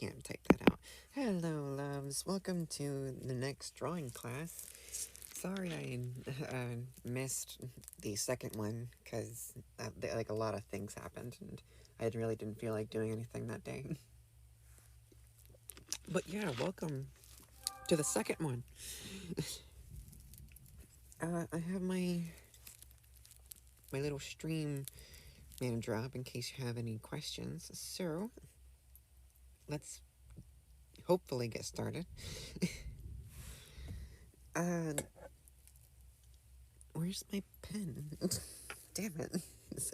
can't type that out. Hello, loves. Welcome to the next drawing class. Sorry I missed the second one because like a lot of things happened and I really didn't feel like doing anything that day. But yeah, welcome to the second one. I have my little stream manager up in case you have any questions. So let's hopefully get started. Where's my pen? Damn it.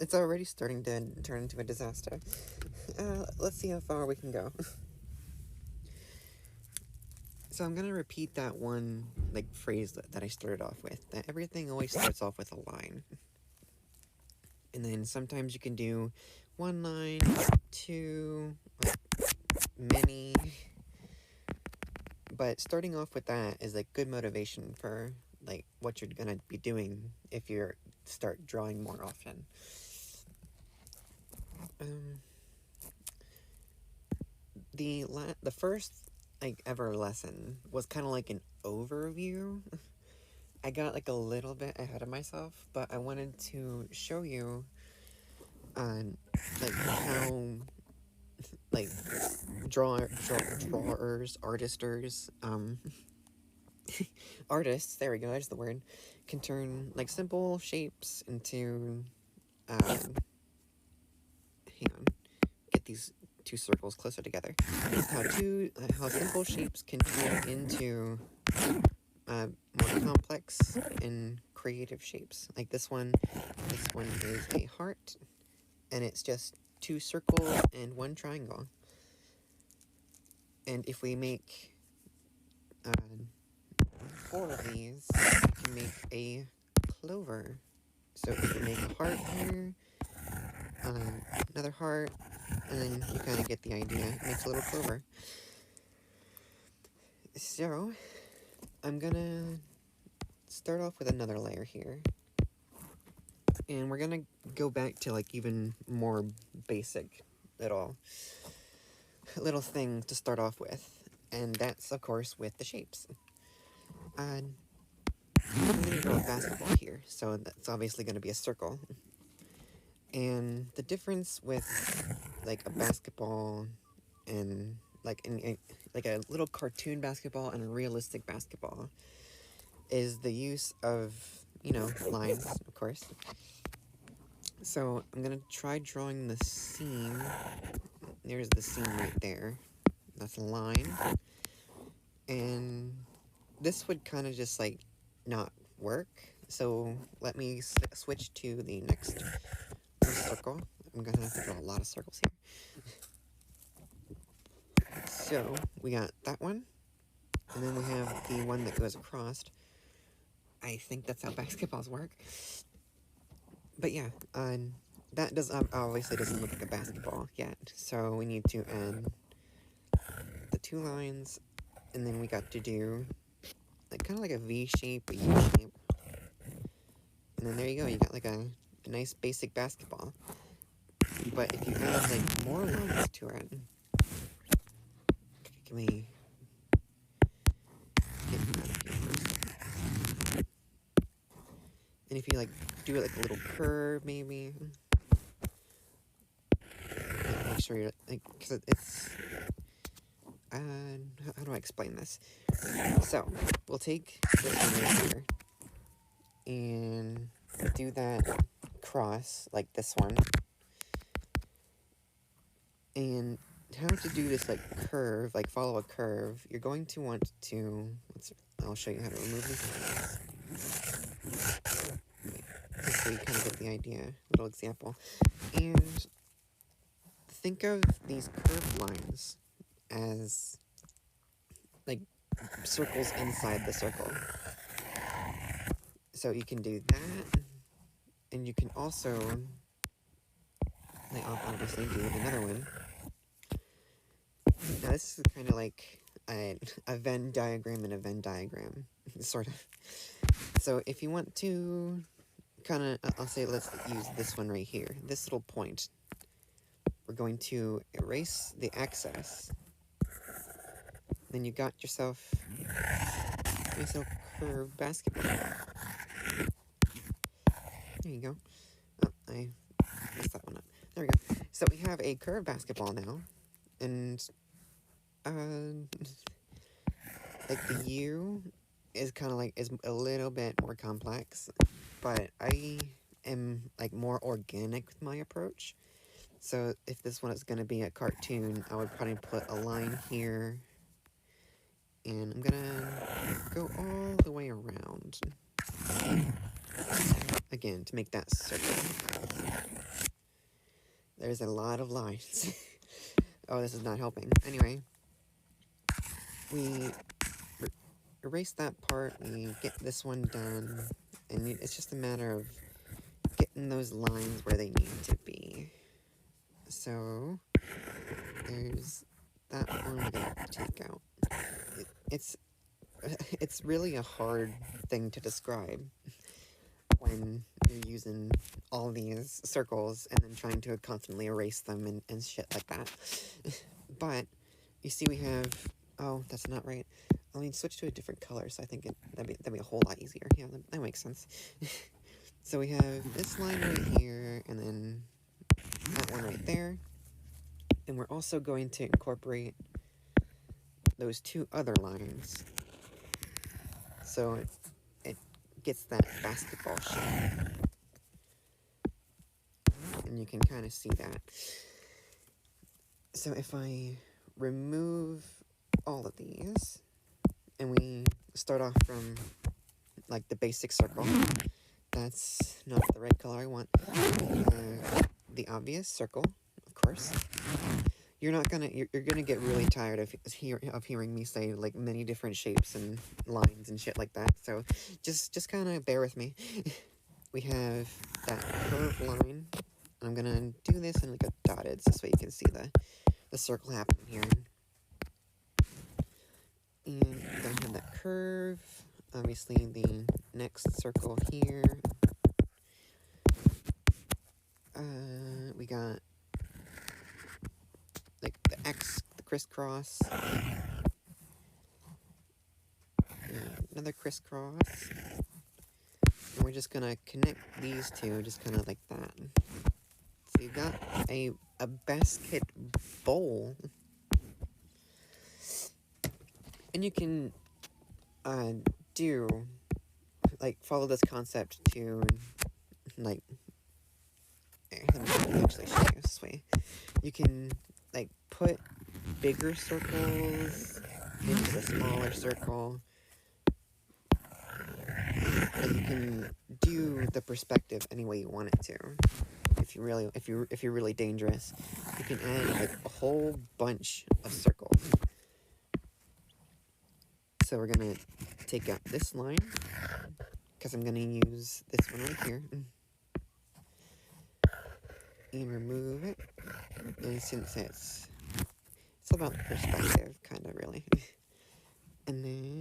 It's already starting to turn into a disaster. Let's see how far we can go. So I'm gonna repeat that one phrase that I started off with. That everything always starts off with a line. And then sometimes you can do one line, two, many. But starting off with that is good motivation for what you're gonna be doing if you start drawing more often. The first ever lesson was kind of like an overview. I got a little bit ahead of myself, but I wanted to show you on how drawers, artisters, artists, there we go, that's the word, can turn simple shapes into hang on, get these two circles closer together. How simple shapes can turn into more complex and creative shapes. Like this one is a heart, and it's just two circles and one triangle. And if we make 4 of these, we can make a clover. So if we make a heart here, another heart, and then you kind of get the idea. It makes a little clover. So I'm gonna start off with another layer here. And we're gonna go back to even more basic little things to start off with. And that's of course with the shapes. I'm gonna draw a basketball here, so that's obviously gonna be a circle. And the difference with a basketball and a little cartoon basketball and a realistic basketball is the use of lines, of course. So I'm gonna try drawing the seam. There's the seam right there. That's a line. And this would kind of just not work. So let me switch to the next circle. I'm gonna have to draw a lot of circles here. So we got that one, and then we have the one that goes across. I think that's how basketballs work. But yeah, that obviously doesn't look like a basketball yet. So we need to add the 2 lines, and then we got to do kind of like a V shape, a U shape. And then there you go, you got a nice basic basketball. But if you add more lines to it, can we get them out of here? And if you do it a little curve maybe, make sure you're because it's how do I explain this? So we'll take this one right here and do that cross like this one. And how to do this curve, follow a curve, you're going to want to, I'll show you how to remove these. Just so you kind of get the idea, little example. And think of these curved lines as circles inside the circle. So you can do that, and you can also obviously do another one. Now this is kind of like a Venn diagram and a Venn diagram, sort of. So if you want to kind of, I'll say let's use this one right here, this little point. We're going to erase the excess Then you got yourself a nice little curved basketball. There you go. Oh, I messed that one up. There we go. So we have a curved basketball now, and like the U is kind of like is a little bit more complex, but I am like more organic with my approach. So if this one is going to be a cartoon, I would probably put a line here, and I'm gonna go all the way around again to make that circle. There's a lot of lines. Oh, this is not helping. Anyway, we erase that part, we get this one done, and it's just a matter of getting those lines where they need to be. So, there's that one we're gonna take out. It's really a hard thing to describe when you're using all these circles and then trying to constantly erase them and shit like that. But, you see we have... Oh, that's not right. I mean, switch to a different color, so I think that'd be a whole lot easier. Yeah, that makes sense. So we have this line right here, and then that one right there. And we're also going to incorporate those two other lines. So it gets that basketball shape. And you can kind of see that. So if I remove all of these, and we start off from like the basic circle, that's not the red color I want. The obvious circle, of course. You're gonna get really tired of hearing me say like many different shapes and lines and shit like that. So just kind of bear with me. We have that curved line. I'm gonna do this in like a dotted, so you can see the circle happening here. And I'm gonna have that curve. Obviously, the next circle here. We got like the X, the crisscross, another crisscross, and we're just gonna connect these two just kind of like that. So you've got a basket bowl, and you can do like follow this concept to like. Let me actually show you this way. You can like put bigger circles into the smaller circle. And you can do the perspective any way you want it to. If you're really dangerous, you can add like a whole bunch of circles. So we're gonna take out this line because I'm gonna use this one right here. And remove it. And since it's about perspective, kind of really. And then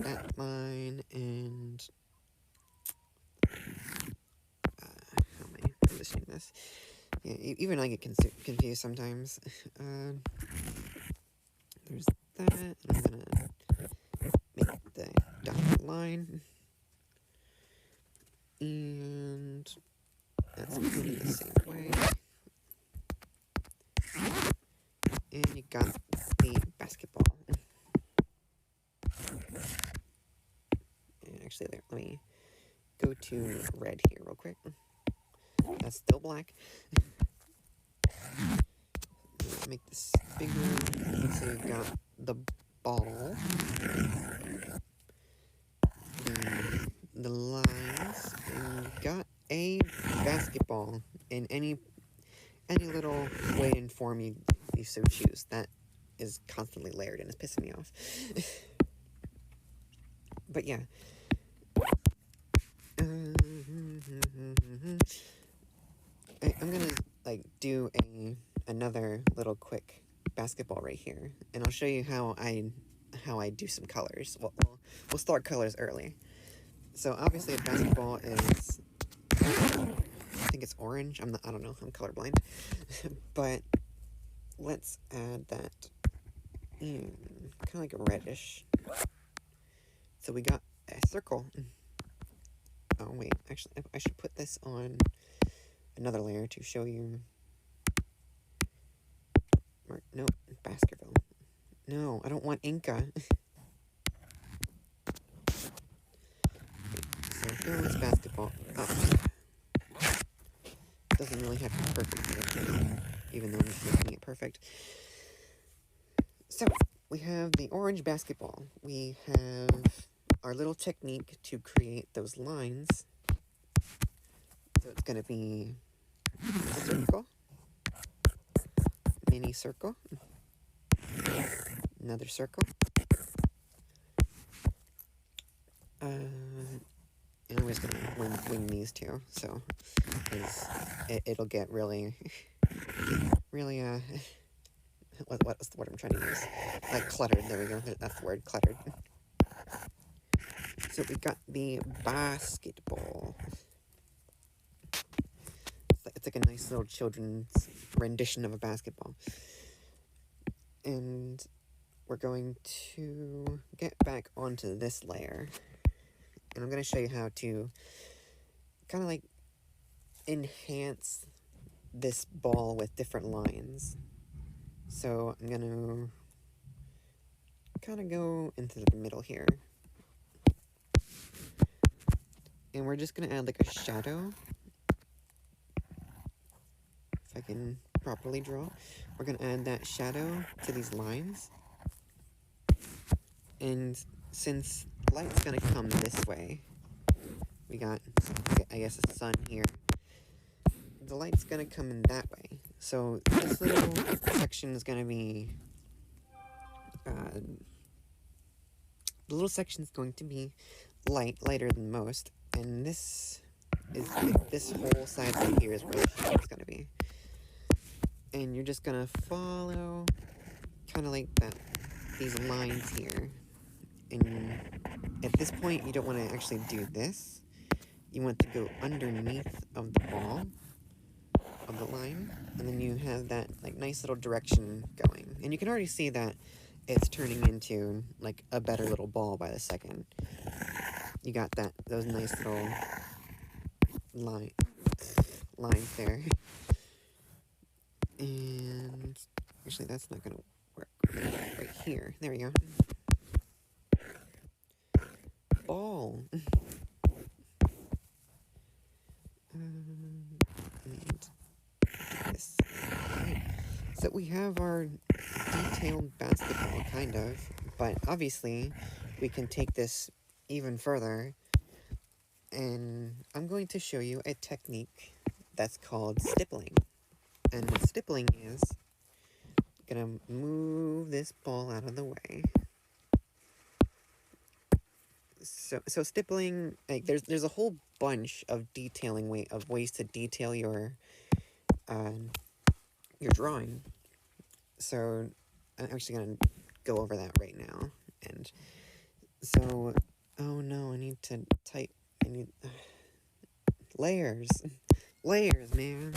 that line and how am I positioning this? Yeah, even I get confused sometimes. There's that. And I'm gonna make the dotted line, and that's gonna be the same way. And you got the basketball. And actually, there. Let me go to red here real quick. That's still black. Make this bigger. So you've got the ball, the lines, and you've got a basketball in any little way and form you so choose. That is constantly layered and it's pissing me off. But yeah. I'm gonna like do another little quick basketball right here, and I'll show you how I do some colors. We'll start colors early. So obviously a basketball is, I think it's orange. I don't know. I'm colorblind. But let's add that kind of like a reddish. So we got a circle. Oh wait, actually I should put this on another layer to show you. No, Baskerville. No, I don't want Inca. So here's basketball. Oh, doesn't really have to be perfect here, even though I'm making it perfect. So we have the orange basketball. We have our little technique to create those lines. So it's going to be a circle, mini circle, another circle, and I'm just going to wing these two, so it'll get really, really, what's the word I'm trying to use? Like cluttered, there we go, that's the word, cluttered. So we got the basketball. It's like a nice little children's rendition of a basketball. And we're going to get back onto this layer. And I'm going to show you how to kind of like enhance this ball with different lines. So I'm going to kind of go into the middle here. And we're just going to add like a shadow. If I can properly draw. We're going to add that shadow to these lines. And since light's going to come this way, we got, I guess, a sun here. The light's going to come in that way. So this little section is going to be, the little section is going to be lighter than most. And this whole side right here is where the shadow's going to be. And you're just going to follow kind of like these lines here. And at this point, you don't want to actually do this. You want to go underneath of the ball of the line, and then you have that like nice little direction going. And you can already see that it's turning into like a better little ball by the second. You got those nice little lines there. And actually, that's not gonna work right here. There we go. Ball. And this. So we have our detailed basketball, kind of, but obviously we can take this even further, and I'm going to show you a technique that's called stippling. And what stippling is, gonna move this ball out of the way. So stippling, like there's a whole bunch of detailing ways to detail your drawing. So I'm actually gonna go over that right now. And so, oh no, I need layers, man.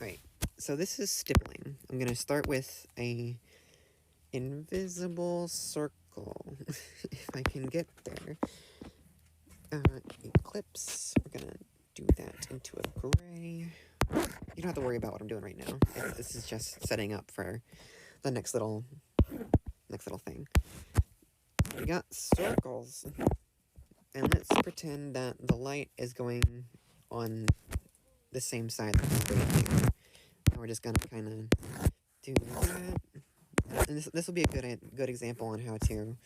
Right. So this is stippling. I'm gonna start with a invisible circle, if I can get there. Eclipse. We're gonna do that into a gray. You don't have to worry about what I'm doing right now. This is just setting up for the next little thing. We got circles, and let's pretend that the light is going on the same side that it's going here. And we're just gonna kind of do that. And this will be a good example on how to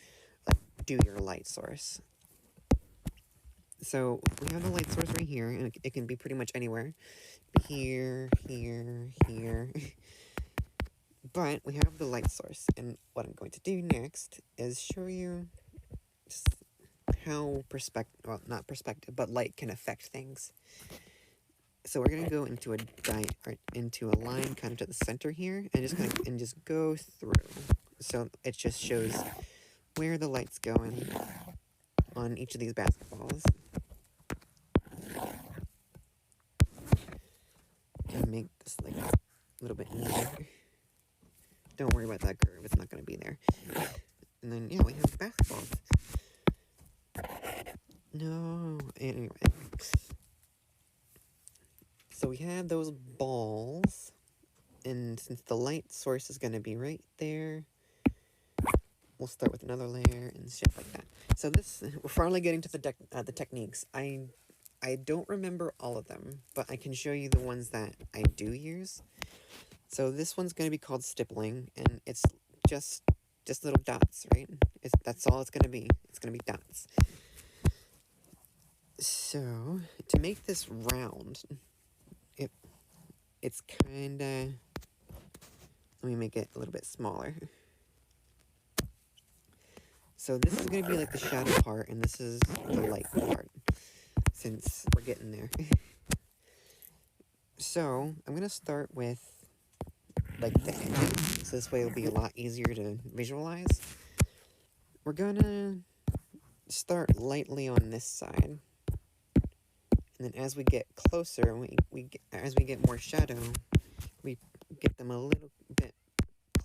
like do your light source. So we have the light source right here, and it can be pretty much anywhere. Here. But we have the light source, and what I'm going to do next is show you just how not perspective, but light can affect things. So we're gonna go into a line kind of to the center here, and just go through. So it just shows where the light's going on each of these basketballs. And make this like a little bit neater. don't worry about that curve, it's not going to be there. And then, yeah, we have basketballs. No, anyway. So we have those balls, and since the light source is going to be right there, we'll start with another layer and shit like that. So this, we're finally getting to the techniques. I don't remember all of them, but I can show you the ones that I do use. So this one's going to be called stippling, and it's just little dots, right? That's all it's going to be. It's going to be dots. So, to make this round, it's kind of... Let me make it a little bit smaller. So this is going to be like the shadow part, and this is the light part, since we're getting there. So, I'm going to start with, like, the edges, so this way it'll be a lot easier to visualize. We're going to start lightly on this side, and then as we get closer, as we get more shadow, we get them a little bit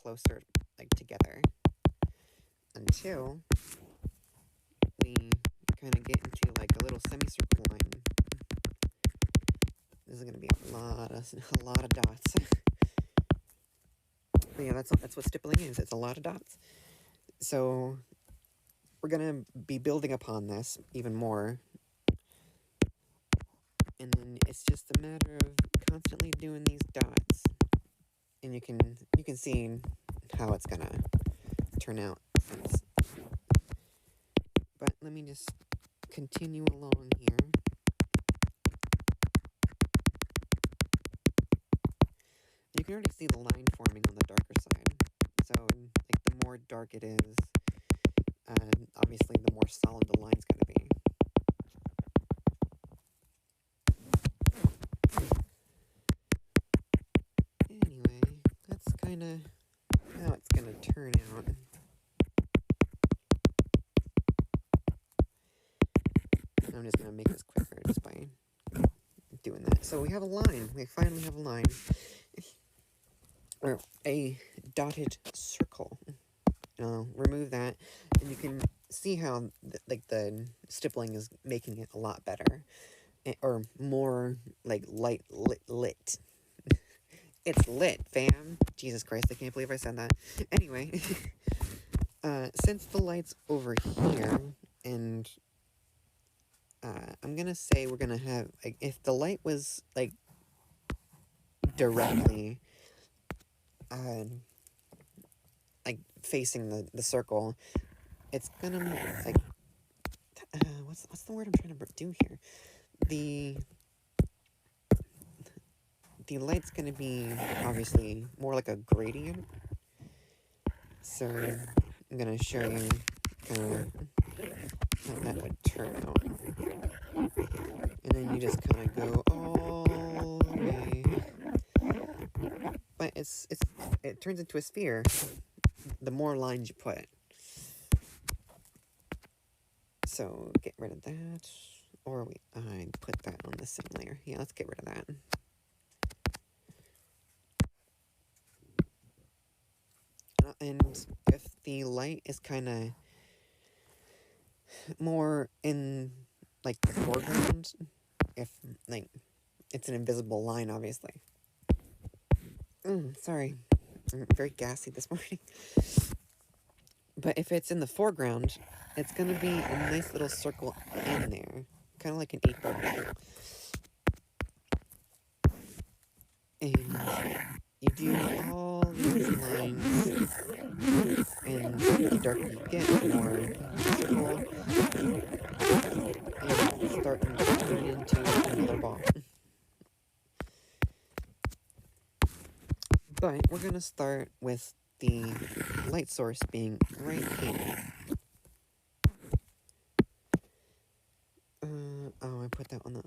closer, like, together, until we kind of get into, like, a little semicircle line. This is going to be a lot of dots. But yeah, that's what stippling is. It's a lot of dots. So we're going to be building upon this even more. And then it's just a matter of constantly doing these dots. And you can see how it's going to turn out. But let me just continue along here. You can already see the line forming on the darker side. So, like, the more dark it is, obviously the more solid the line's going to be. Anyway, that's kind of how it's going to turn out. I'm just going to make this quicker just by doing that. So we have a line. We finally have a line. Or a dotted circle. Remove that, and you can see how the stippling is making it a lot better, or more like lit. It's lit, fam. Jesus Christ, I can't believe I said that. Anyway, since the light's over here, and I'm gonna say we're gonna have, like, if the light was, like, directly like facing the circle, it's gonna, like, what's the word I'm trying to do here? The light's gonna be obviously more like a gradient. So I'm gonna show you kind of how that would turn out. And then you just kind of go all the way. But it turns into a sphere the more lines you put. So get rid of that. Or I put that on the same layer. Yeah, let's get rid of that. And if the light is kind of more in, like, the foreground, if, like, it's an invisible line, obviously. Sorry, I'm very gassy this morning. But if it's in the foreground, it's going to be a nice little circle in there, kind of like an 8-ball. And you do all these lines, and the darker you get, the more circle, and start turning into another ball. But we're going to start with the light source being right here. I put that on the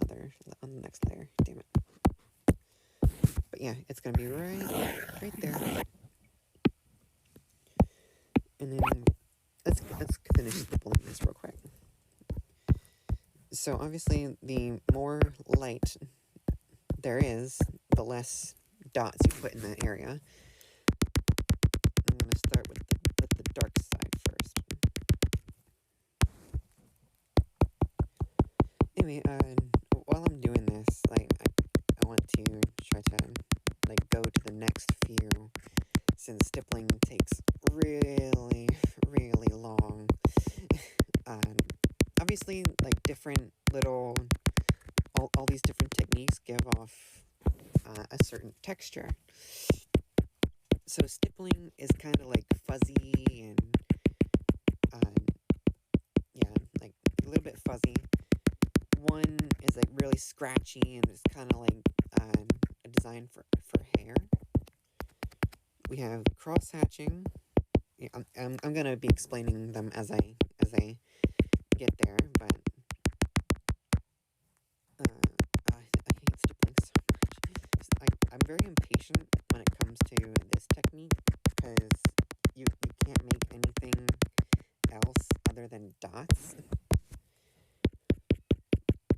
next layer. Damn it. But yeah, it's gonna be right there. And then let's finish stippling this real quick. So obviously, the more light there is, the less dots you put in that area. Anyway, while I'm doing this, like, I want to try to, like, go to the next few, since stippling takes really, really long. Um, Obviously, like, different little, all these different techniques give off a certain texture. So stippling is kind of like fuzzy and, yeah, like a little bit fuzzy. One is like really scratchy and it's kind of like a design for hair. We have cross hatching. Yeah, I'm gonna be explaining them as I get there, but I hate stippling so much. I'm very impatient when it comes to this technique because you can't make anything else other than dots.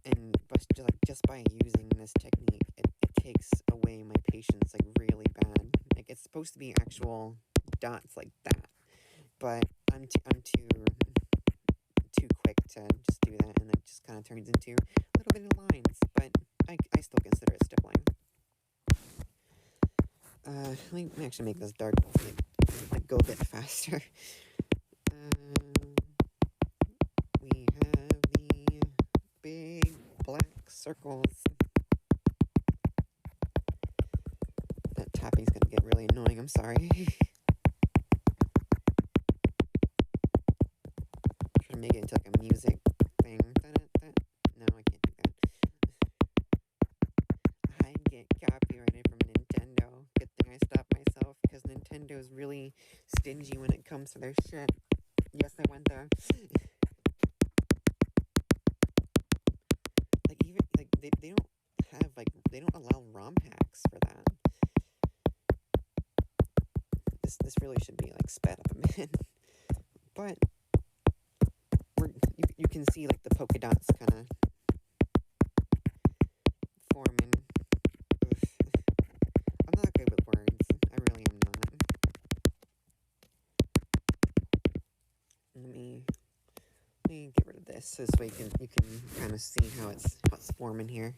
And but just by using this technique, it takes away my patience like really bad. Like it's supposed to be actual dots like that, but I'm too quick to just do that, and it just kind of turns into a little bit of lines. But I still consider it stippling. Let me actually make this dark, like go a bit faster. We have the big black circles. That tapping's gonna get really annoying, I'm sorry. Try to make it into like a music thing. No, I can't do that. I get copyrighted from Nintendo. Good thing I stopped myself because Nintendo is really stingy when it comes to their shit. Yes, I went there. Like even like they don't have like they don't allow ROM hacks for that. This really should be like sped up a bit. But you can see like the polka dots kind of forming. I'm not good with words. I really am not. Let me get rid of this so this way you can kind of see how it's forming here.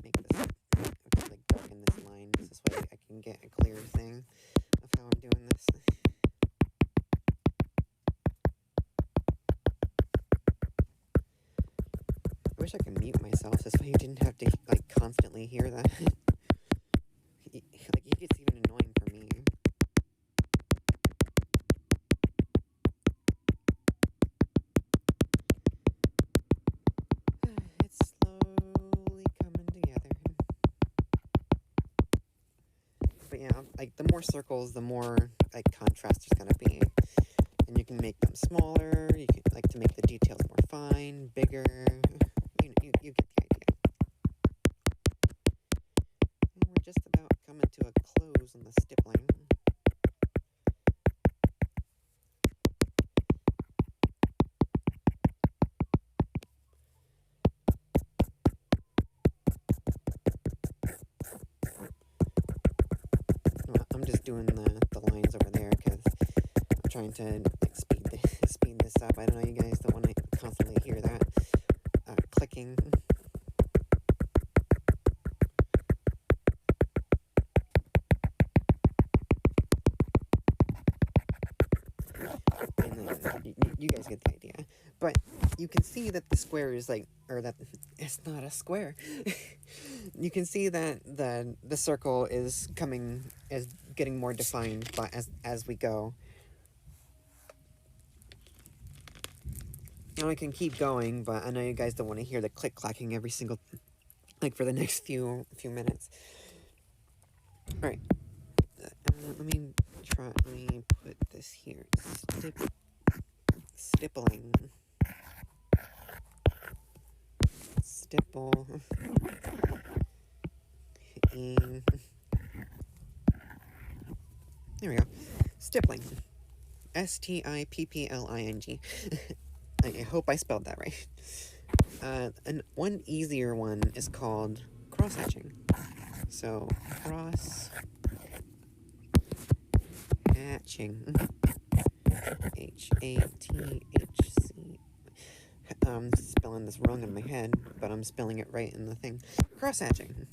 Make this like darken this line so this way I can get a clear thing of how I'm doing this. I wish I could mute myself so this way you didn't have to like constantly hear that. Like it gets even annoying for me. It's slowly coming together. But yeah, like the more circles, the more like contrast there's gonna be. And you can make them smaller, you can like to make the details more fine, bigger. You get the idea. And we're just about coming to a close on the stippling. I'm just doing the lines over there because I'm trying to like speed this up. I don't know, you guys don't want to constantly hear that clicking. And then you guys get the idea. But you can see that the square is like, or that it's not a square. You can see that the circle is getting more defined as we go. Now I can keep going, but I know you guys don't want to hear the click clacking every single, like for the next few minutes. All right, let me put this here. Stippling. Stipple. And there we go. Stippling. Stippling. I hope I spelled that right. And one easier one is called cross hatching. So cross hatching. HATHC. I'm spelling this wrong in my head, but I'm spelling it right in the thing. Cross hatching.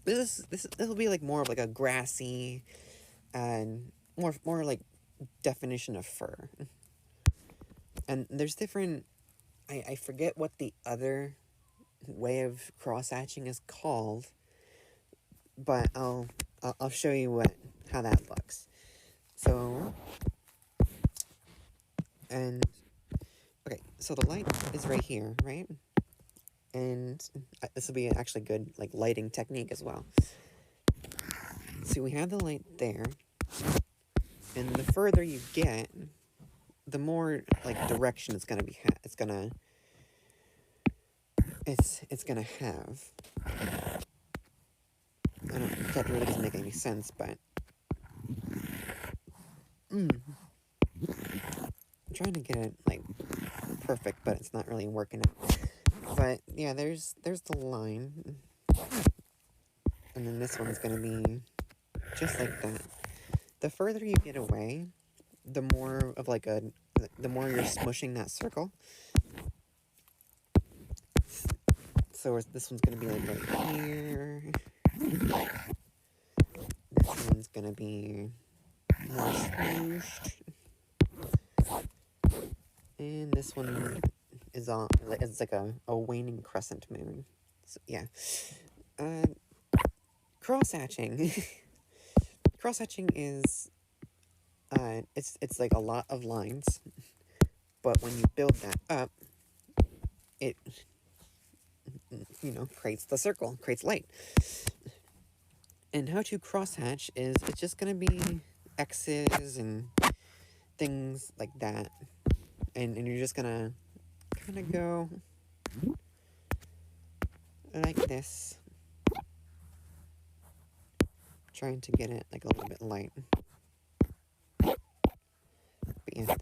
This will be like more of like a grassy and more like definition of fur. And there's different. I forget what the other way of cross hatching is called, but I'll show you how that looks. So, and okay, so the light is right here, right? And this will be actually good like lighting technique as well. So we have the light there, and the further you get, the more like direction it's gonna be. It's gonna have. I don't. That really doesn't make any sense, but I'm trying to get it like perfect, but it's not really working out. But yeah, there's the line, and then this one's gonna be just like that. The further you get away, the more of like the more you're smushing that circle. So this one's gonna be like right here. This one's gonna be more smooshed. And this one is on, it's like a waning crescent moon. So, yeah. Cross hatching. Cross hatching is, it's like a lot of lines, but when you build that up, it, creates the circle, creates light. And how to cross hatch is, it's just gonna be X's and things like that. And you're just gonna kind of go like this, trying to get it like a little bit light. But yeah,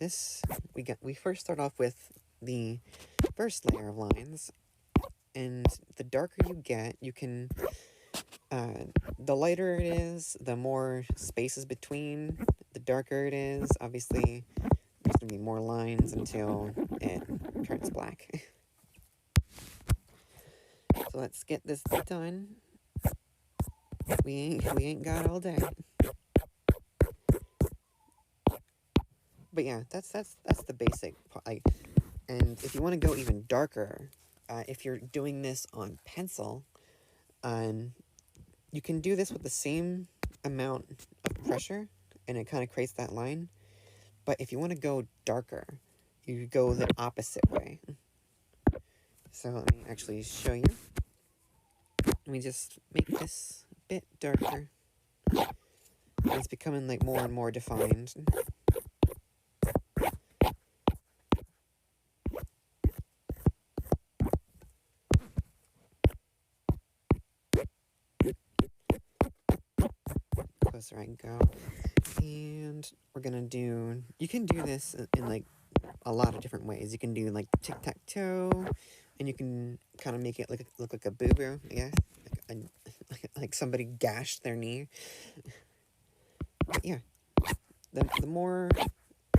we first start off with the first layer of lines, and the darker you get, you can, the lighter it is, the more spaces between, the darker it is. Obviously, there's gonna be more lines until it turns black. So let's get this done. We ain't got all day. But yeah, that's the basic part. Like, and if you want to go even darker, if you're doing this on pencil, you can do this with the same amount of pressure, and it kind of creates that line. But if you want to go darker, you go the opposite way. So let me actually show you. Let me just make this a bit darker. And it's becoming like more and more defined. Closer I can go. And we're gonna do, you can do this in like a lot of different ways. You can do like tic-tac-toe, and you can kind of make it look like a boo-boo, yeah, like somebody gashed their knee. But yeah, the more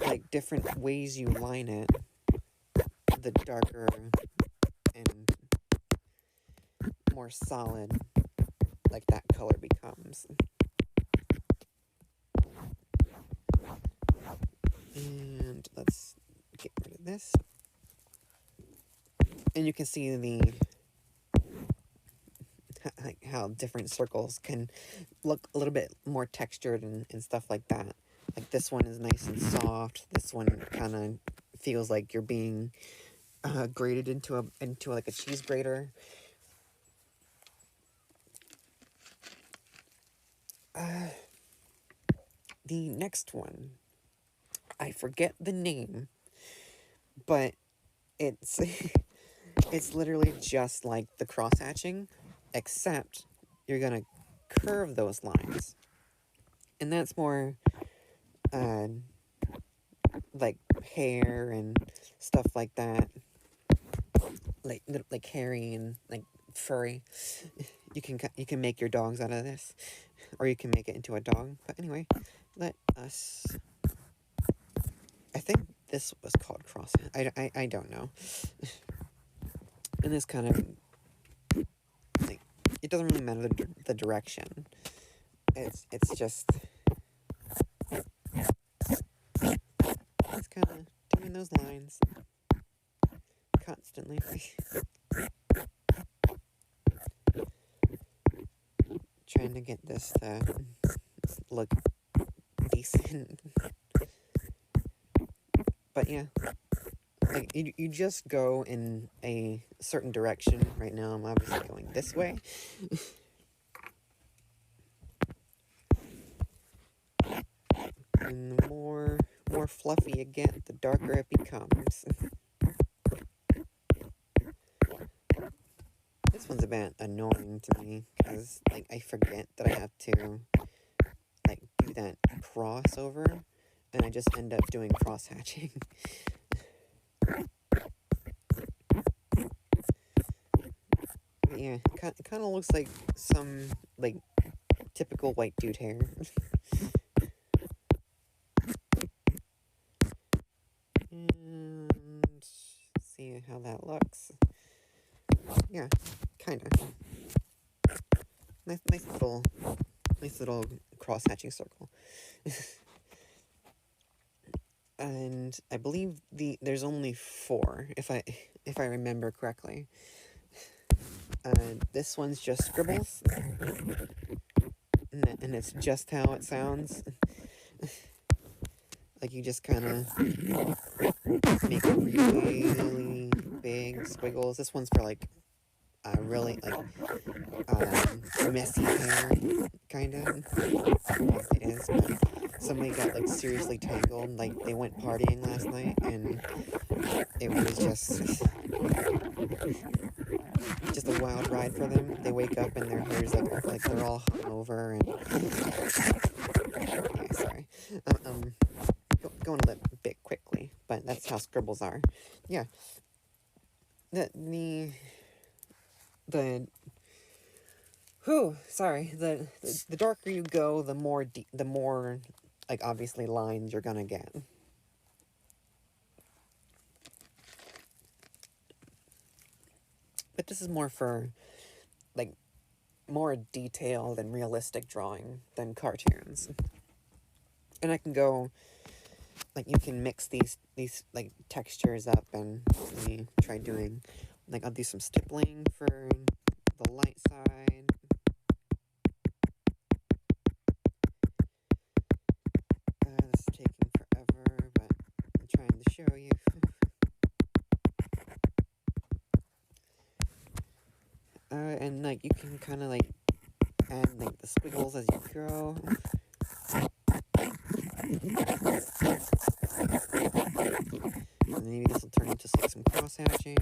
like different ways you line it, the darker and more solid like that color becomes. And let's get rid of this. And you can see like how different circles can look a little bit more textured and stuff like that. Like this one is nice and soft. This one kind of feels like you're being grated into like a cheese grater. The next one, I forget the name, but it's it's literally just like the cross hatching, except you're gonna curve those lines, and that's more like hair and stuff like that, like hairy and like furry. You can make your dogs out of this, or you can make it into a dog. But anyway, let us. I think this was called cross. I don't know. And this kind of, like, it doesn't really matter the direction. It's just, it's kind of doing those lines constantly. Trying to get this to look decent. But yeah, like, you just go in a certain direction. Right now I'm obviously going this way. And the more fluffy you get, the darker it becomes. This one's a bit annoying to me, because, like, I forget that I have to, like, do that crossover, and I just end up doing cross hatching. Yeah, it kind of looks like some, like, typical white dude hair. And see how that looks. Yeah, kind of. Nice little cross hatching circle. And I believe there's only 4, if I remember correctly. This one's just scribbles, and it's just how it sounds. Like, you just kind of make really big squiggles. This one's for, like, really, like, messy hair, kind of. It is, but somebody got, like, seriously tangled. Like, they went partying last night, and it was just a wild ride for them. They wake up and their hair's like they're all hungover, and yeah, sorry, going a little bit quickly, but that's how scribbles are. Yeah, the darker you go, the more like, obviously, lines you're gonna get. But this is more for, like, more detailed and realistic drawing than cartoons. And I can go, like, you can mix these like, textures up, and let me try doing, like, I'll do some stippling for the light side. This is taking forever, but I'm trying to show you. And, like, you can kind of, like, add, like, the squiggles as you go. And maybe this will turn into, like, some cross hatching.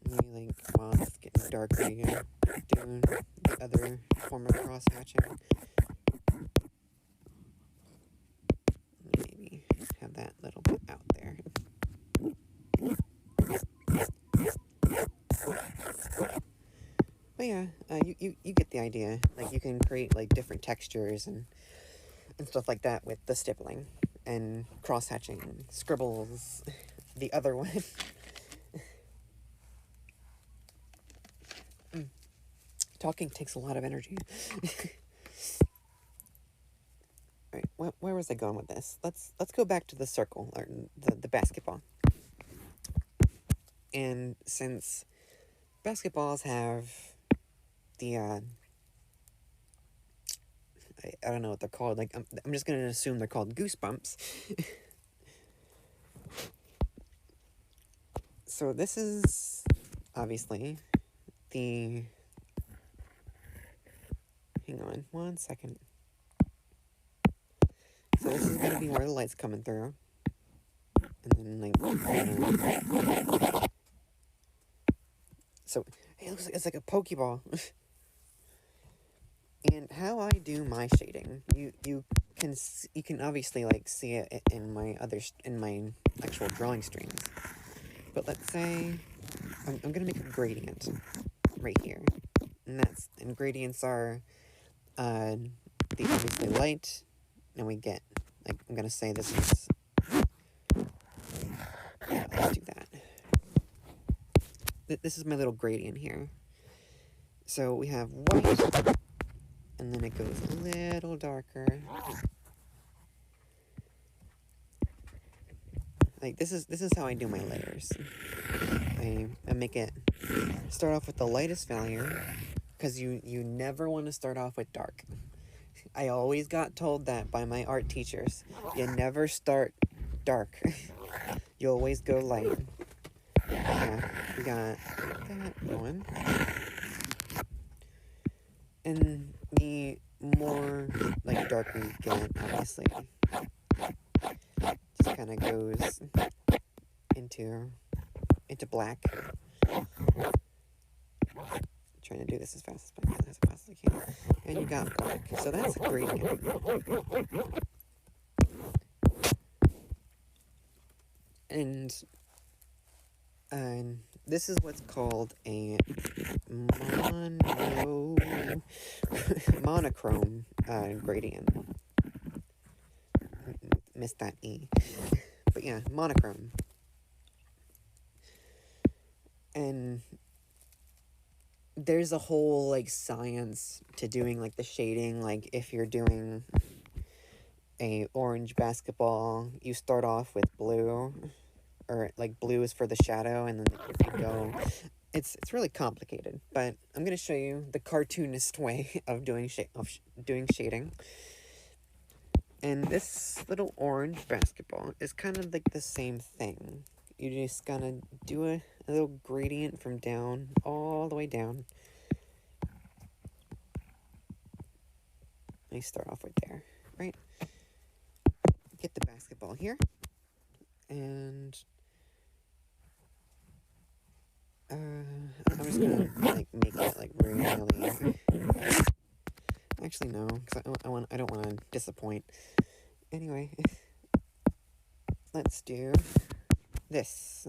Maybe, like, while it's getting darker, you doing the other form of cross hatching. Maybe have that little bit out there. But yeah, you get the idea. Like, you can create, like, different textures and stuff like that with the stippling and cross hatching and scribbles. The other one. Talking takes a lot of energy. Alright, where was I going with this? Let's go back to the circle, or the basketball. And since basketballs have the I don't know what they're called. Like, I'm just gonna assume they're called goosebumps. So this is obviously the. Hang on 1 second. So this is gonna be where the light's coming through, and then, like, so it looks like it's like a Pokeball. And how I do my shading, you can obviously, like, see it in my actual drawing streams. But let's say I'm gonna make a gradient right here, and gradients are the obviously light, and we get, like, I'm gonna say this is, yeah, let's do that. This is my little gradient here. So we have white, and then it goes a little darker. Like, this is how I do my layers. I make it start off with the lightest value, because you never want to start off with dark. I always got told that by my art teachers. You never start dark. You always go light. Yeah, we got that going. And the more, like, darker you get, obviously, just kind of goes into black. Trying to do this as fast as I can. And you got black. So that's a gradient. And this is what's called a monochrome gradient. Missed that E. But yeah, monochrome. And there's a whole, like, science to doing, like, the shading. Like, if you're doing a orange basketball, you start off with blue, or, like, blue is for the shadow, and then you go, it's really complicated, but I'm gonna show you the cartoonist way of doing shading. And this little orange basketball is kind of like the same thing. You just gotta do a little gradient from down, all the way down. I start off right there, right? Get the basketball here, and I'm just gonna, like, make it, like, really. Actually, no, because I don't want to disappoint. Anyway, let's do this.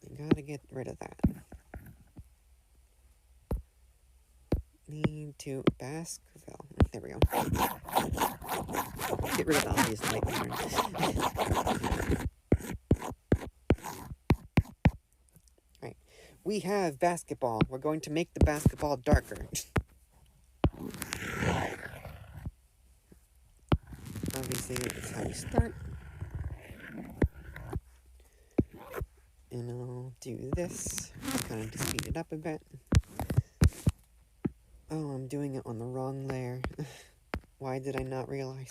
I gotta get rid of that. Need to Baskerville. There we go. Get rid of the obvious light pattern. Right. We have basketball. We're going to make the basketball darker. Obviously, that's how we start. And I'll do this. Kind of to speed it up a bit. Oh, I'm doing it on the wrong layer. Why did I not realize?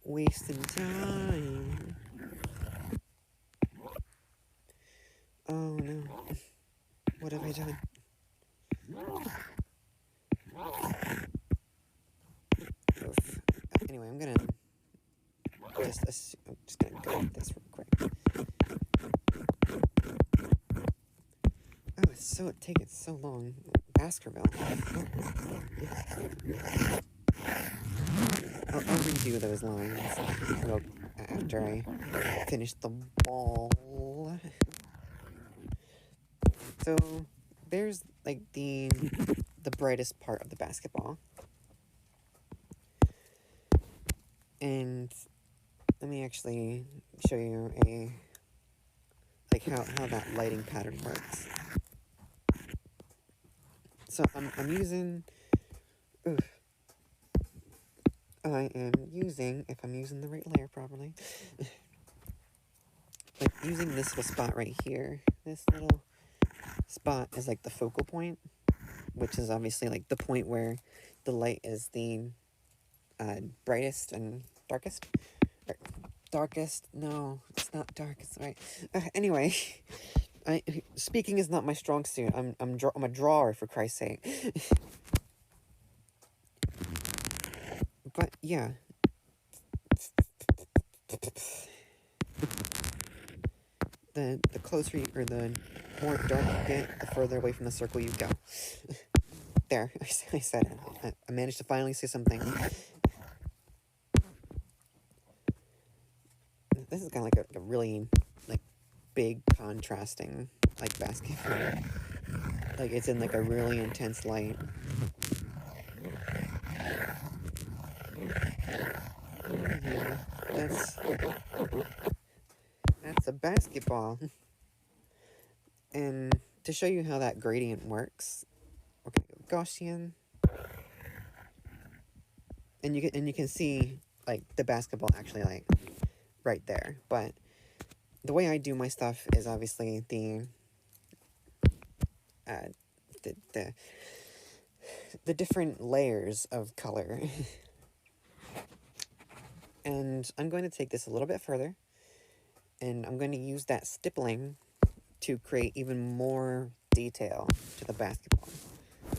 Wasting time. Oh no. What have I done? Oof. Anyway, I'm just gonna go with this real quick. Oh, it's taking so long. Baskerville. I'll redo those lines after I finish the ball. So there's, like, the brightest part of the basketball. And let me actually show you how that lighting pattern works. So I'm using, I am using, if I'm using the right layer properly, like, using this little spot right here. This little spot is, like, the focal point, which is obviously, like, the point where the light is the brightest and darkest. Or, darkest? No, it's not dark. It's right. Anyway, speaking is not my strong suit. I'm a drawer, for Christ's sake. But yeah. The closer you, or the more dark you get, the further away from the circle you go. There, I said it. I managed to finally see something. This is kind of like a really, like, big contrasting, like, basketball. like it's in like a really intense light. Yeah, that's a basketball. And to show you how that gradient works, we're gonna go Gaussian, and you can see like the basketball actually like right there. But the way I do my stuff is obviously uh, the the the different layers of color. And I'm going to take this a little bit further, and I'm going to use that stippling to create even more detail to the basketball,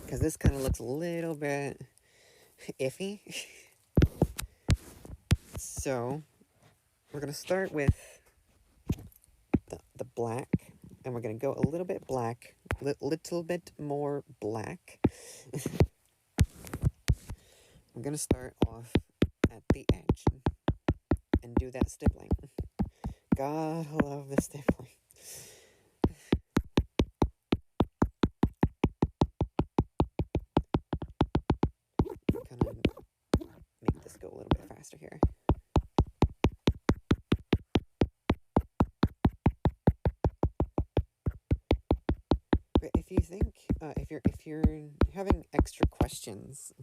because this kind of looks a little bit iffy. So we're going to start with the black, and we're going to go a little bit black, little bit more black. I'm going to start off at the edge and do that stippling. God, I love the stippling. Kind of make this go a little bit faster here. But if you think, if you're having extra questions,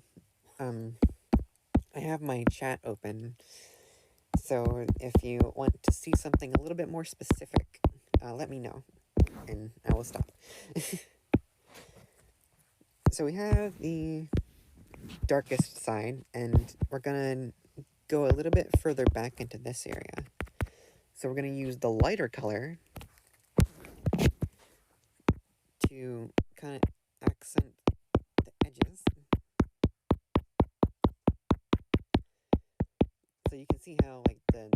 I have my chat open. So if you want to see something a little bit more specific, let me know, and I will stop. So we have the darkest side, and we're gonna go a little bit further back into this area. So we're gonna use the lighter color to kind of accent the edges. So you can see how like the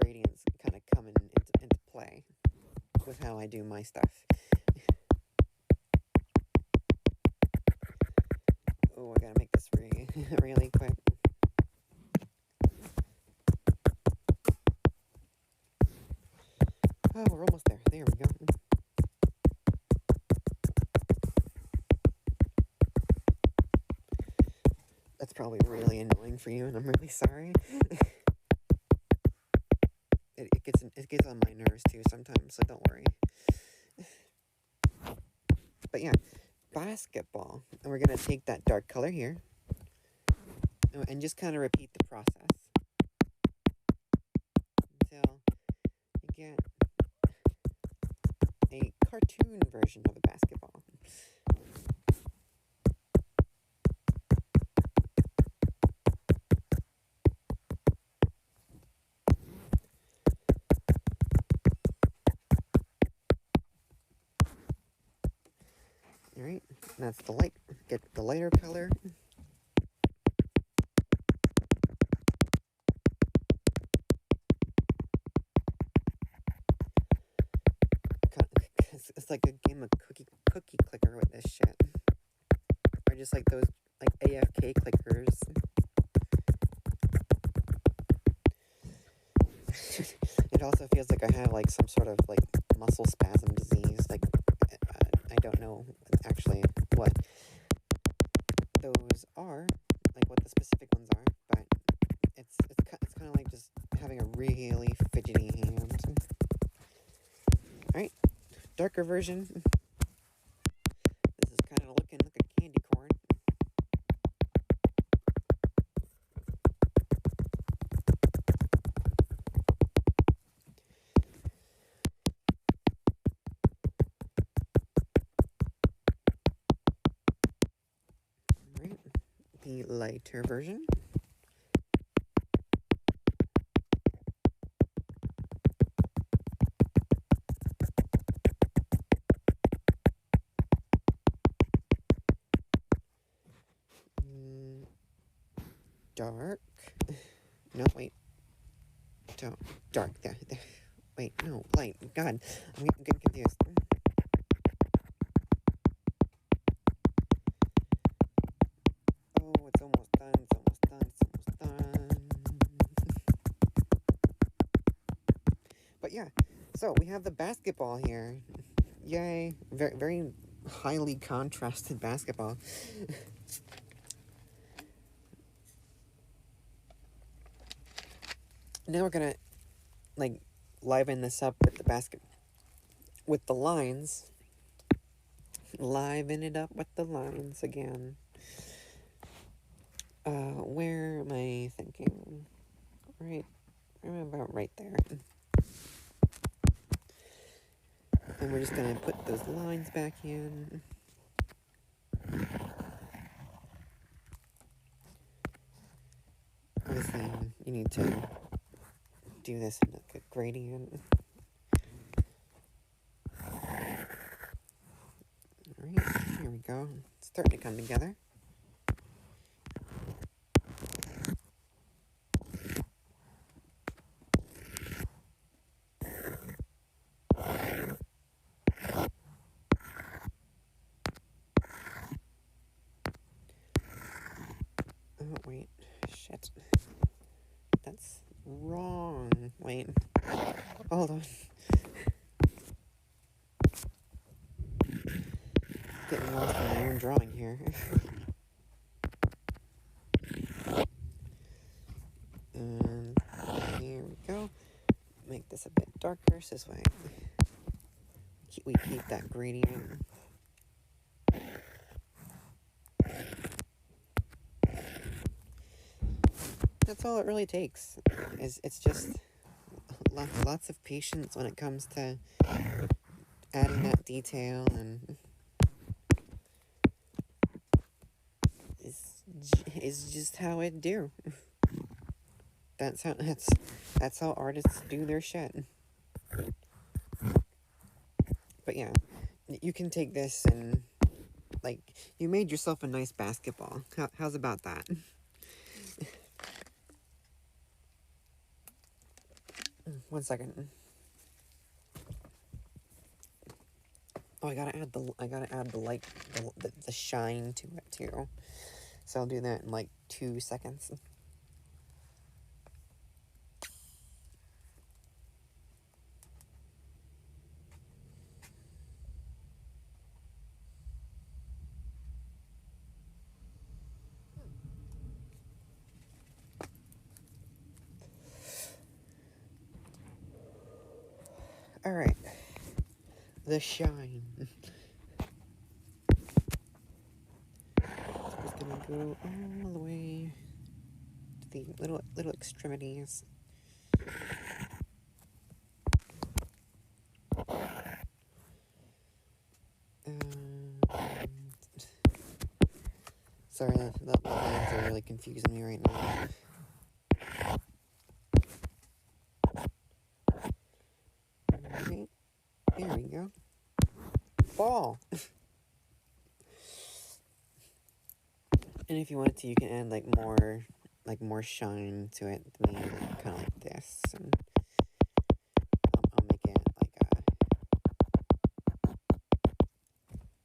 gradients kind of come into play with how I do my stuff. Oh, I gotta make this really quick. Oh, we're almost there. There we go. That's probably really annoying for you, and I'm really sorry. It gets on my nerves too sometimes, so don't worry. But yeah, basketball, and we're gonna take that dark color here, and just kind of repeat the process until you get a cartoon version of a basketball. Alright, that's the light. Get the lighter color. It's like a game of cookie clicker with this shit. Or just like those like AFK clickers. It also feels like I have like some sort of like muscle spasm disease. Like I don't know actually what those are, like what the specific ones are, but it's kind of like just having a really fidgety hand. All right, darker version. This is kind of looking like a candy corn. All right, the lighter version. Dark. No, wait. Don't. Dark. There. Wait, no. Light. God, I'm getting confused. Oh, it's almost done. It's almost done. It's almost done. But yeah, so we have the basketball here. Yay. Very, very highly contrasted basketball. Now we're gonna like liven this up with the basket with the lines. Liven it up with the lines again. Where am I thinking? Right, I'm about right there. And we're just gonna put those lines back in. Obviously, you need to do this in like a gradient. Alright, here we go. It's starting to come together. Oh, wait. Shit. That's wrong. Wait. Hold on. Getting lost in my own drawing here. And here we go. Make this a bit darker so this way we keep that gradient. That's all it really takes. It's just lots of patience when it comes to adding that detail, and is just how it do. That's how artists do their shit. But yeah, you can take this and like you made yourself a nice basketball. How's about that? One second. Oh, I gotta add the light, the shine to it too. So I'll do that in like 2 seconds. All right, the shine. So it's gonna go all the way to the little extremities. Sorry, the lines are really confusing me right now. Okay, there we go. Ball. And if you wanted to, you can add more shine to it. Maybe kind of like this, and I'll make it like a.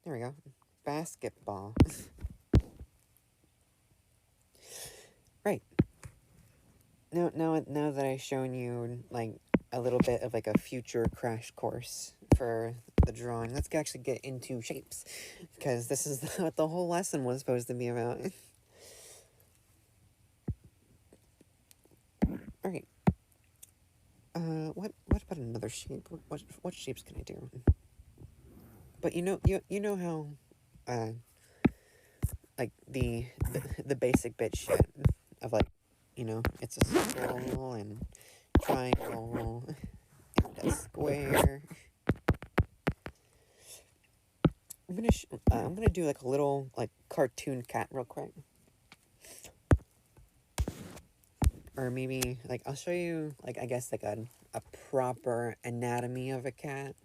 There we go. Basketball. Right. Now that I've shown you like a little bit of like a future crash course for the drawing, let's actually get into shapes, because this is what the whole lesson was supposed to be about. All right. What about another shape? What shapes can I do? But you know how, like the basic bit shit of like, it's a circle and triangle and a square. I'm gonna do like a little like cartoon cat real quick, or maybe like I'll show you like I guess like a proper anatomy of a cat.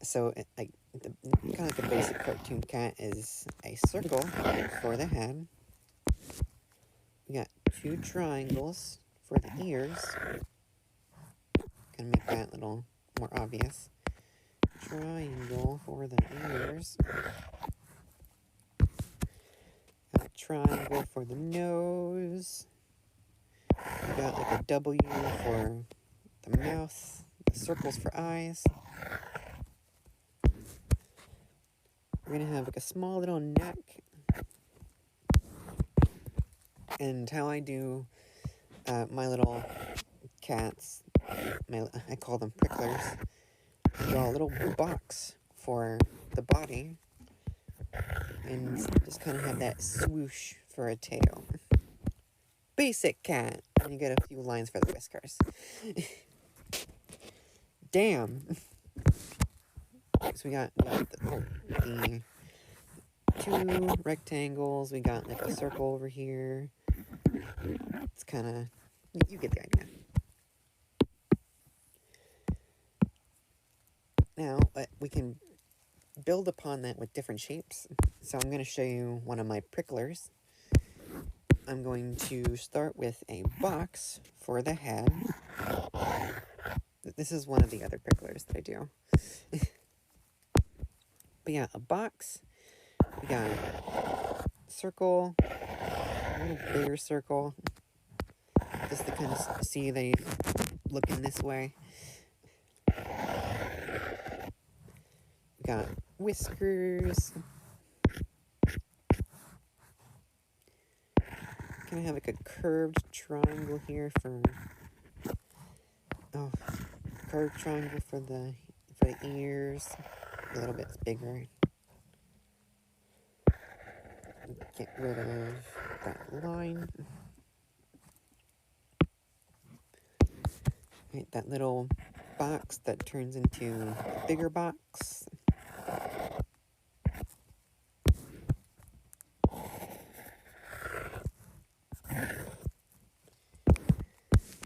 So like kind of like a basic cartoon cat is a circle for the head. We got 2 triangles for the ears. Gonna make that a little more obvious. Triangle for the ears. A triangle for the nose. We got like a W for the mouth. Circles for eyes. We're gonna have like a small little neck. And how I do my little cats, I call them pricklers. I draw a little box for the body and just kind of have that swoosh for a tail. Basic cat. And you get a few lines for the whiskers. Damn. So we got the two rectangles. We got like a circle over here. It's kind of, you get the idea. Now, we can build upon that with different shapes. So I'm going to show you one of my pricklers. I'm going to start with a box for the head. This is one of the other pricklers that I do. But yeah, a box. We got a circle, a little bigger circle, just to kind of see they looking this way. We got whiskers. Kind of have like a curved triangle here for curved triangle for the ears. A little bit bigger. Get rid of that line. Right, that little box that turns into a bigger box.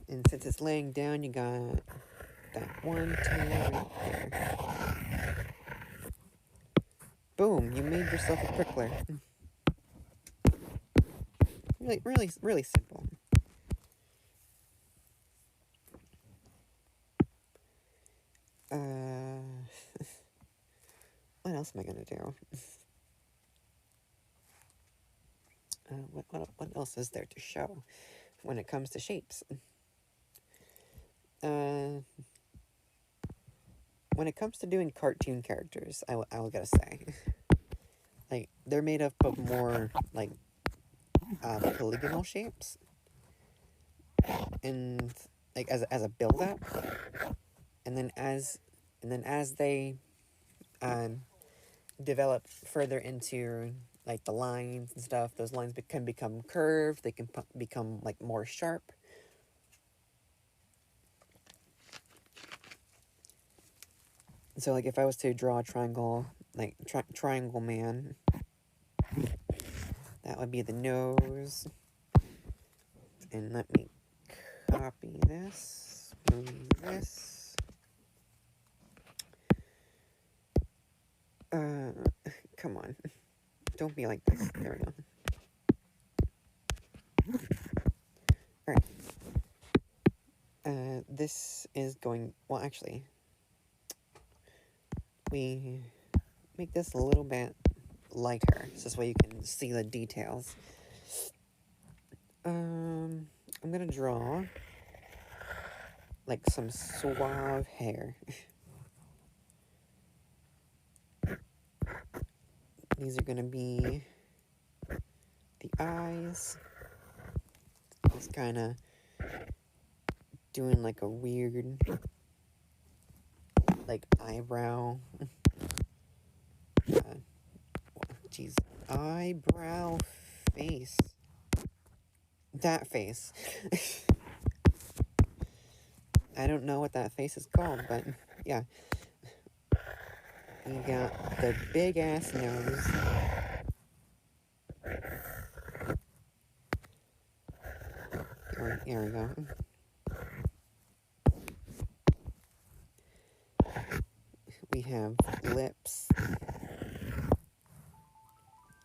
And since it's laying down, you got that one tail right there. Boom, you made yourself a prickler. Really simple. What else am I gonna do? What else is there to show when it comes to shapes? When it comes to doing cartoon characters, I will gotta say, like, they're made up of more like polygonal shapes, and like as a build up, and then as they develop further into like the lines and stuff, those lines can become curved. They can become like more sharp. So like if I was to draw a triangle, like triangle man, that would be the nose. And let me copy this, move this. Come on. Don't be like this. There we go. Alright. This is going, well actually, we make this a little bit lighter, so this way you can see the details. I'm gonna draw like some suave hair. These are gonna be the eyes. It's kind of doing like a weird like eyebrow. Jeez, eyebrow face. That face. I don't know what that face is called, but yeah. You got the big ass nose. There we go. We have lips.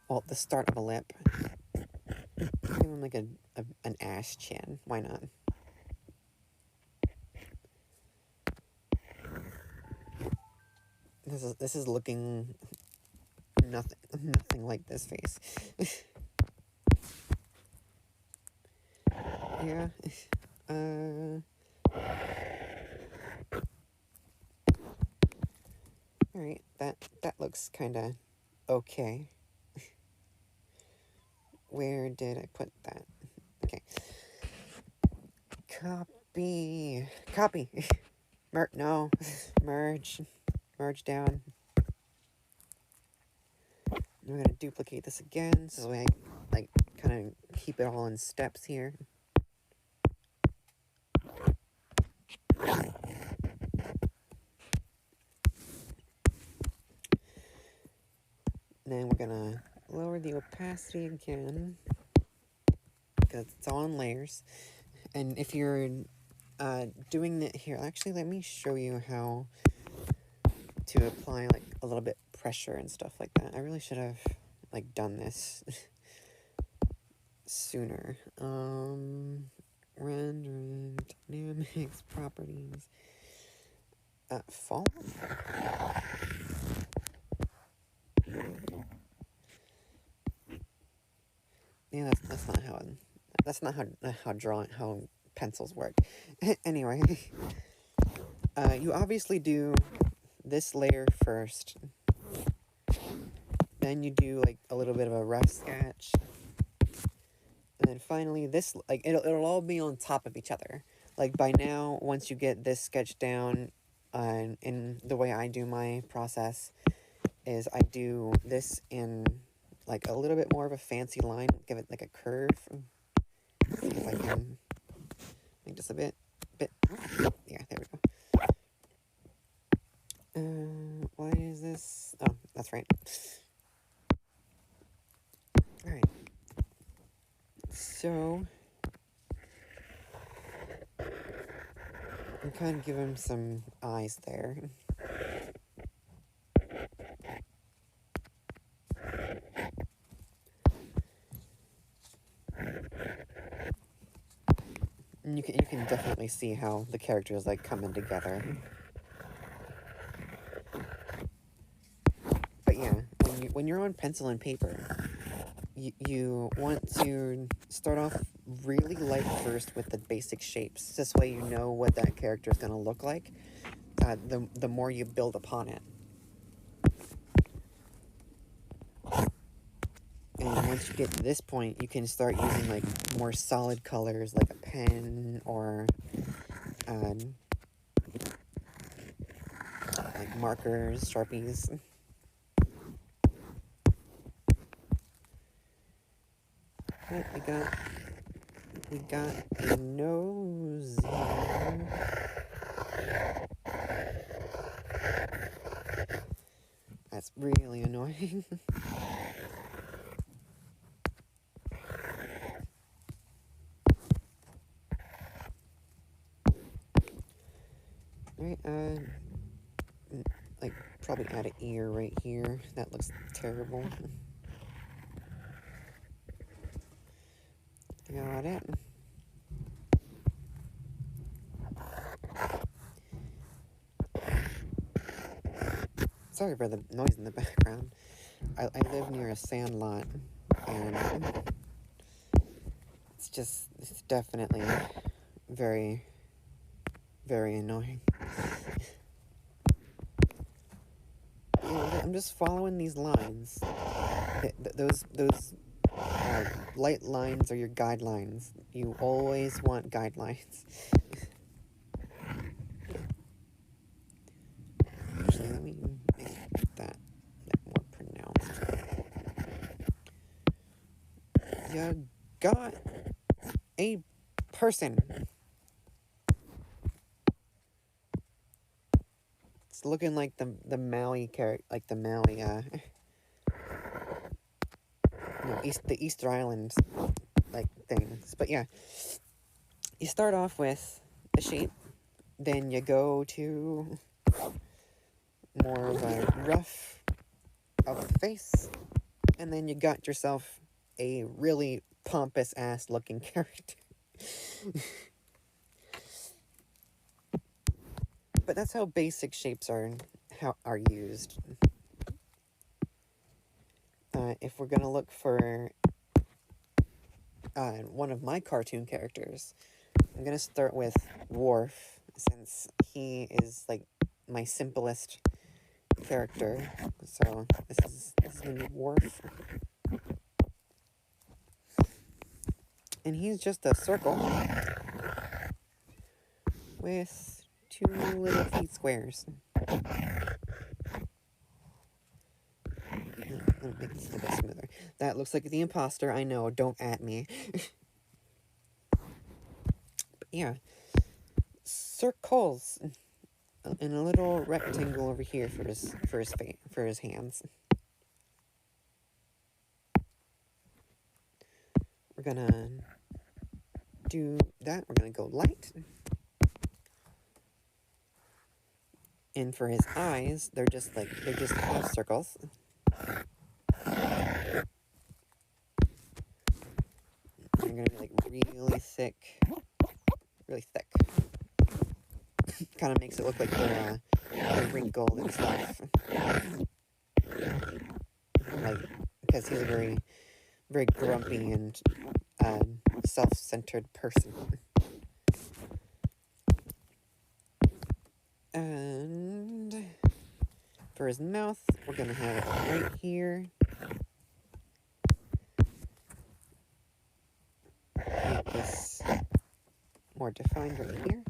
Well, the start of a lip. Give him like an ass chin. Why not? This is looking nothing like this face. Yeah. Alright, that looks kinda Okay. Where did I put that? Okay. Copy. Copy. No. Merge. Merge down. We're gonna duplicate this again so I like kind of keep it all in steps here. Then we're gonna lower the opacity again because it's all in layers. And if you're doing it here, actually, let me show you how to apply like a little bit pressure and stuff like that. I really should have like done this sooner. Rendering dynamics properties. Fall. Yeah, that's not how pencils work. Anyway, you obviously do this layer first, then you do like a little bit of a rough sketch, and then finally this, like it'll all be on top of each other. Like by now, once you get this sketch down, in the way I do my process is I do this in like a little bit more of a fancy line, give it like a curve. See if I can make just a bit, yeah, there we go. Why is this? Oh, that's right. Alright. So, I'm kind of give him some eyes there. And you can definitely see how the characters like coming together. But yeah, when you're on pencil and paper, you want to start off really light first with the basic shapes. This way you know what that character is going to look like. The more you build upon it. And once you get to this point, you can start using like more solid colors, like a pen or like markers, Sharpies. Right, we got a nose here. That's really annoying. Right, like probably add an ear right here. That looks terrible. Got it. Sorry for the noise in the background. I live near a sand lot, and it's definitely very, very annoying. I'm just following these lines. Those light lines are your guidelines. You always want guidelines. Actually, let me make that more pronounced. You got a person. It's looking like the Maui character, like the Maui, the Easter Island, like, things. But yeah, you start off with the shape, then you go to more of a rough of the face, and then you got yourself a really pompous ass looking character. But that's how basic shapes are used. If we're gonna look for one of my cartoon characters, I'm gonna start with Worf, since he is like my simplest character. So this is gonna be Worf. And he's just a circle with two little feet squares. Let me make this a bit smoother. That looks like the imposter. I know, don't at me. But yeah, circles and a little rectangle over here for his hands. We're gonna do that. We're gonna go light. And for his eyes, they're just half circles. They're gonna be like really thick. Kind of makes it look like they're wrinkled and stuff. Like, because he's a very, very grumpy and self-centered person. And for his mouth, we're gonna have it right here. Make this more defined right here.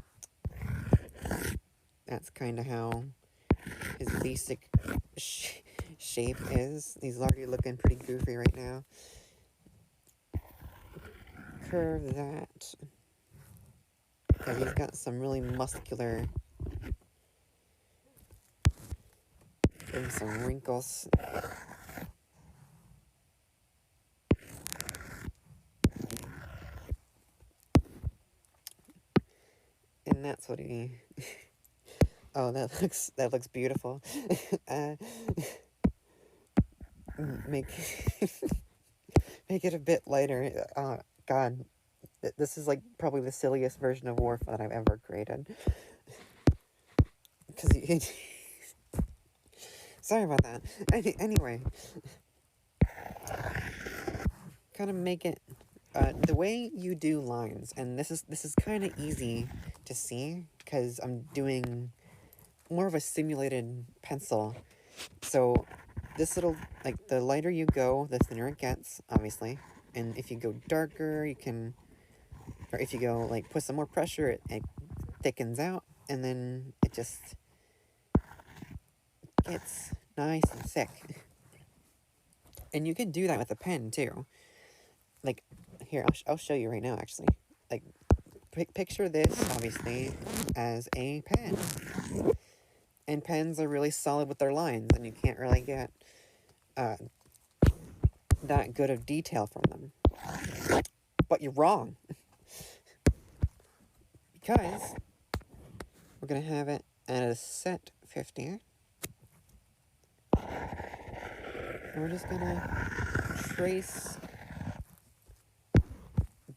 That's kind of how his basic shape is. He's already looking pretty goofy right now. Curve that. Because he's got some really muscular and some wrinkles. And that's what he... Oh, that looks beautiful. Make make it a bit lighter. God, this is like probably the silliest version of Worf that I've ever created. Because sorry about that. Anyway, kind of make it the way you do lines, and this is kind of easy to see because I'm doing more of a simulated pencil. So this little, like, the lighter you go, the thinner it gets, obviously. And if you go darker, you can, or if you go, like, put some more pressure, it thickens out, and then it just gets nice and thick. And you can do that with a pen, too. Like, here, I'll show you right now, actually. Like, picture this, obviously, as a pen. And pens are really solid with their lines, and you can't really get that good of detail from them. But you're wrong. Because we're going to have it at a set 50. And we're just going to trace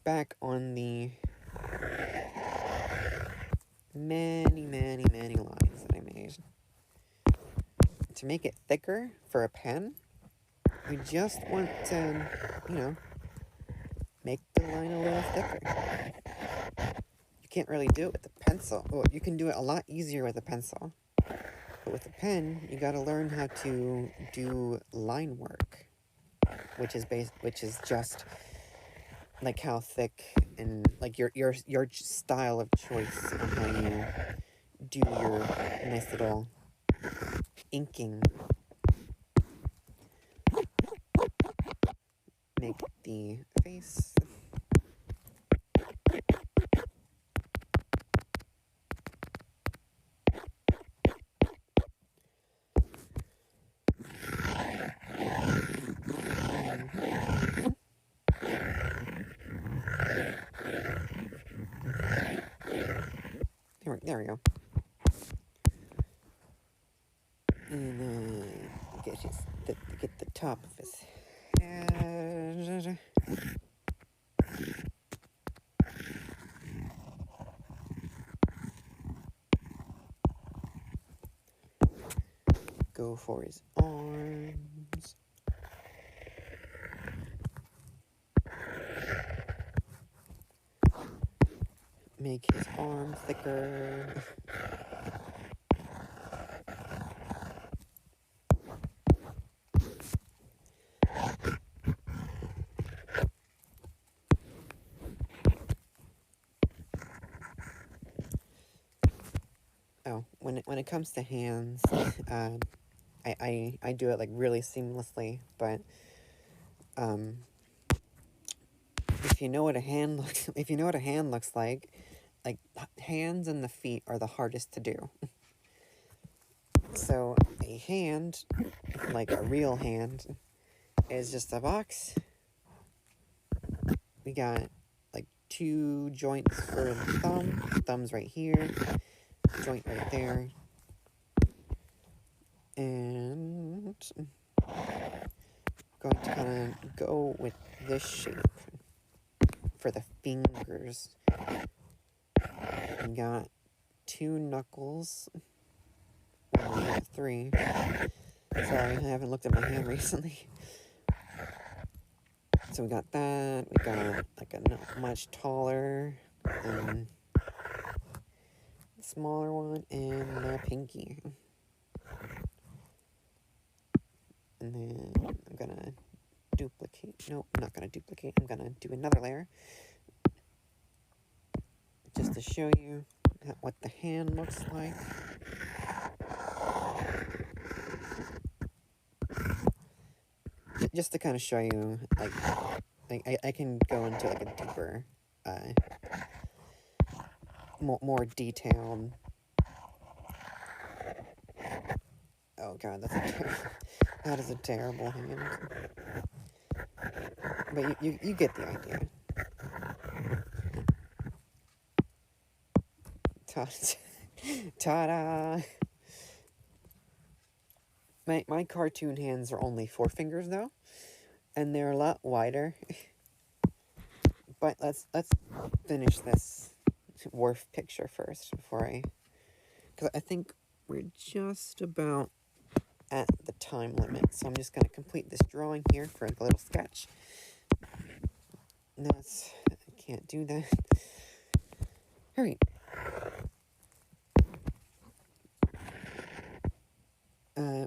back on the many lines that I made. To make it thicker for a pen, we just want to, make the line a little thicker. You can't really do it with a pencil. Well, you can do it a lot easier with a pencil. But with a pen, you gotta learn how to do line work, which is just like how thick and like your style of choice on how you do your nice little inking. Make the face. There we go. And get the top of his head. Go for his arms. Make his arm thicker. when it comes to hands, I do it like really seamlessly, but um, if you know what a hand looks if you know what a hand looks like hands and the feet are the hardest to do. So a hand, like a real hand, is just a box. We got like two joints for the thumb's right here, joint right there, and going to kind of go with this shape for the fingers. We got two knuckles. Well, we got three. Sorry, I haven't looked at my hand recently. So we got that. We got like a much taller and smaller one, and a pinky. And then I'm gonna duplicate. Nope, I'm not gonna duplicate. I'm gonna do another layer just to show you what the hand looks like. Just to kind of show you, like I can go into like a deeper, more detailed. Oh god, that is a terrible hand. But you get the idea. Ta-da! My cartoon hands are only 4 fingers though, and they're a lot wider. But let's finish this Worf picture first because I think we're just about at the time limit. So I'm just gonna complete this drawing here for a little sketch. I can't do that. All right.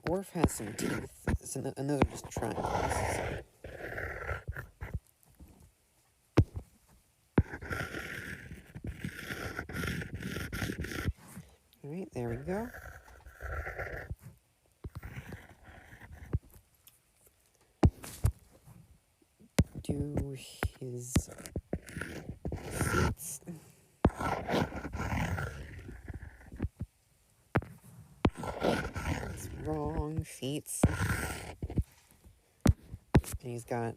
Worf has some teeth, and those are just triangles. Alright, there we go. Do his feet. That's wrong, feet. And he's got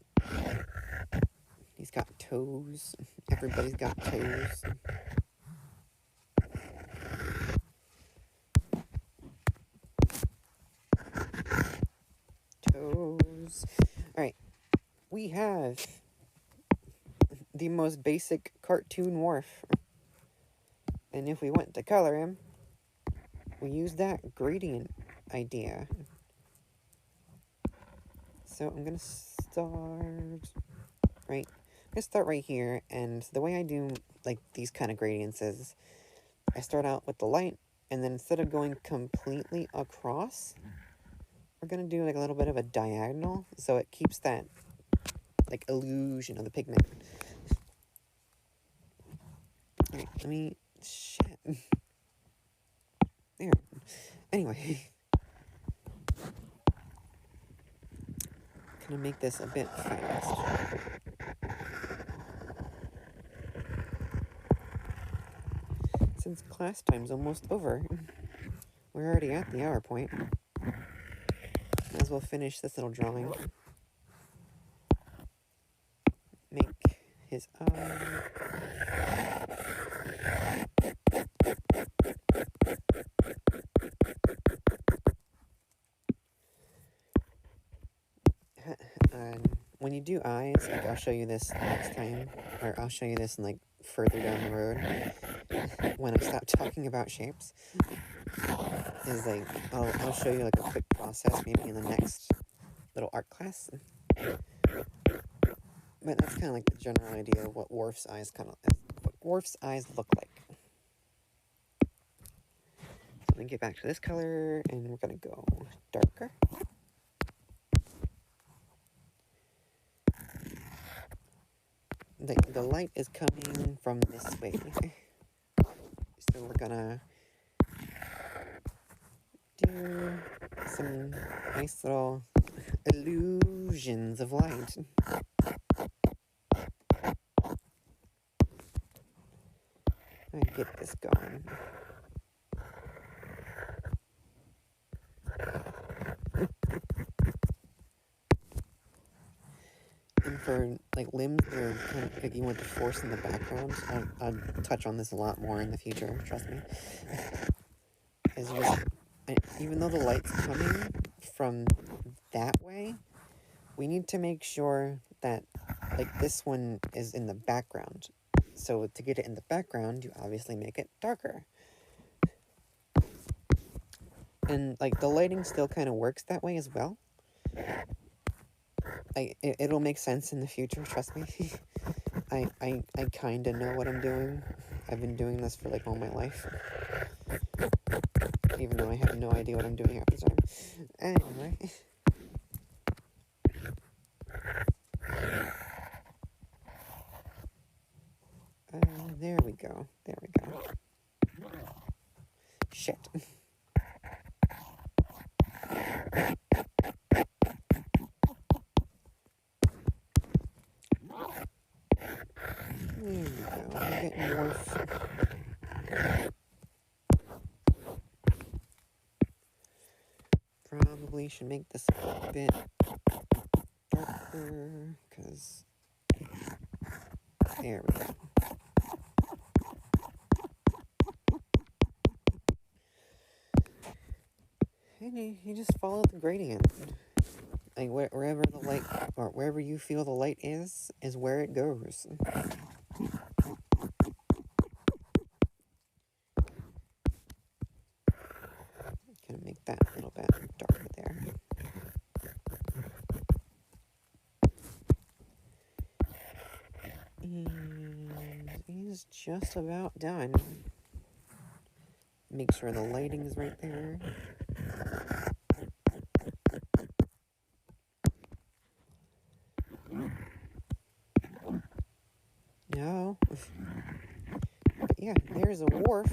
toes. Everybody's got toes. Toes. Alright. We have the most basic cartoon Worf. And if we went to color him, we use that gradient idea. So I'm gonna start right here, and the way I do like these kind of gradients is I start out with the light, and then instead of going completely across, we're gonna do like a little bit of a diagonal, so it keeps that like illusion of the pigment. Alright, shit. There. Anyway. Gonna make this a bit fast. Since class time's almost over, we're already at the hour point. Might as well finish this little drawing. Make his eye. When you do eyes, like I'll show you this next time, or I'll show you this in like further down the road when I stop talking about shapes. Is like I'll show you like a quick process maybe in the next little art class. But that's kind of like the general idea of what Worf's eyes look like. So let me get back to this color, and we're gonna go darker. The light is coming from this way. So we're gonna you some nice little illusions of light. I get this going. And for like limbs that are kind of like you want to force in the background, I'll touch on this a lot more in the future. Trust me. Is just even though the light's coming from that way, we need to make sure that like this one is in the background. So to get it in the background, you obviously make it darker. And like the lighting still kind of works that way as well. It'll make sense in the future, trust me. I kind of know what I'm doing. I've been doing this for like all my life. Even though I have no idea what I'm doing half the time. Anyway. There we go. There we go. Shit. There we go. I'm getting more. Probably should make this a bit darker, because there we go. And you just follow the gradient. Like wherever the light, or wherever you feel the light is where it goes. Gonna make that a little bit darker there. And he's just about done. Make sure the lighting is right there. No. But yeah, there's a wharf.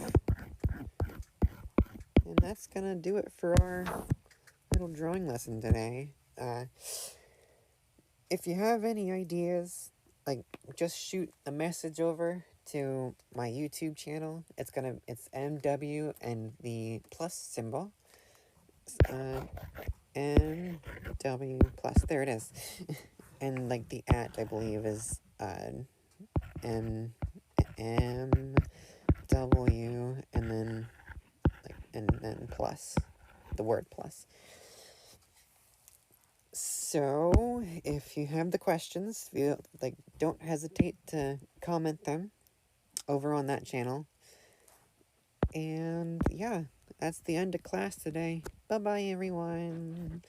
And that's gonna do it for our little drawing lesson today. If you have any ideas, like just shoot a message over to my YouTube channel. It's MW and the plus symbol. MW plus. There it is. And like the @ I believe is MW and then plus, the word plus. So if you have the questions, don't hesitate to comment them over on that channel. And yeah, that's the end of class today. Bye bye everyone.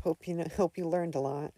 Hope you learned a lot.